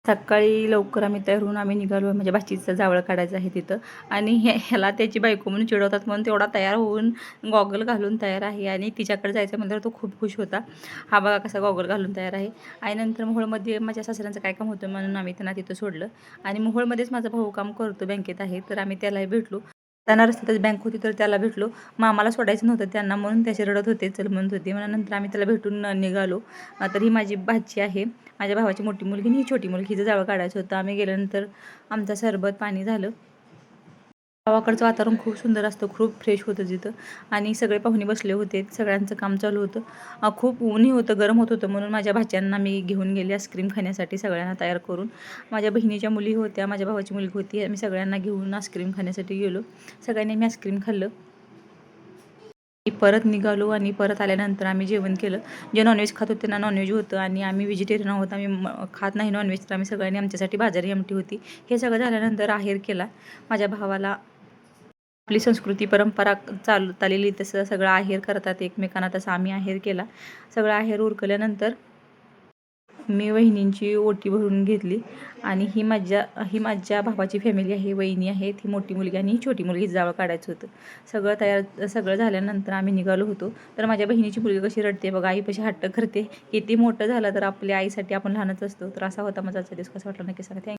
सकाळी लवकर आम्ही तयार होऊन आम्ही निघालो. माझ्या भाचीचं जावळ काढायचं आहे तिथं आणि ह्याला त्याची बायको म्हणून चिडवतात म्हणून तेवढा तयार होऊन गॉगल घालून तयार आहे आणि तिच्याकडे जायचं म्हटल्यावर तो खूप खुश होता. हा बघा कसा गॉगल घालून तयार आहे. आणि नंतर मोहोळमध्ये माझ्या सासऱ्यांचं काय काम होतं म्हणून आम्ही त्यांना तिथं सोडलं आणि मोहोळमध्येच माझा भाऊ काम करतो, बँकेत आहे. तर आम्ही त्यालाही भेटलो. त्यांना रस्त्यातच बँक होती तर त्याला भेटलो. मामाला सोडायचं नव्हतं त्यांना म्हणून त्याचे रडत होते, चल म्हणत होते. मग नंतर आम्ही त्याला भेटून निघालो. तर ही माझी भाची आहे, माझ्या भावाची मोठी मुलगी आणि ही छोटी मुलगी. हिचं जावळ काढायचं होतं. आम्ही गेल्यानंतर आमचं सरबत पाणी झालं. गावाकडचं वातावरण खूप सुंदर असतं, खूप फ्रेश होतं तिथं आणि सगळे पाहुणे बसले होते. सगळ्यांचं काम चालू होतं. खूप ऊनही होतं, गरम होत होतं म्हणून माझ्या भाच्यांना मी घेऊन गेले आईस्क्रीम खाण्यासाठी सगळ्यांना तयार करून. माझ्या बहिणीच्या मुली होत्या, माझ्या भावाची मुलगी होती. आम्ही सगळ्यांना घेऊन आईस्क्रीम खाण्यासाठी गेलो. सगळ्यांनी आम्ही आईस्क्रीम खाल्लं. परत निघालो आणि परत आल्यानंतर आम्ही जेवण केलं. जे नॉनव्हेज खात होते त्यांना नॉनव्हेज होतं आणि आम्ही व्हेजिटेरियन आहोत. आम्ही खात नाही नॉनव्हेज. तर आम्ही सगळ्यांनी आमच्यासाठी बाजारी आमटी होती. हे सगळं झाल्यानंतर आहेर केला. माझ्या भावाला आपली संस्कृती परंपरा चालत आलेली तसं सगळं आहेर करतात एकमेकांना, तसं आम्ही आहेर केला. सगळं आहेर उरकल्यानंतर मी वहिनींची ओटी भरून घेतली आणि ही माझ्या भावाची फॅमिली आहे. वहिनी आहे, ती मोठी मुलगी आणि ही छोटी मुलगी जावळ काढायचं होतं. सगळं झाल्यानंतर आम्ही निघालो होतो. तर माझ्या बहिणीची मुलगी कशी रडते बघा, आईपाशी हट्ट करते. किती मोठं झालं तर आपल्या आईसाठी आपण लहानच असतो. तर असा होता माझा आजचा दिवस. कसा वाटला नक्की सांगा.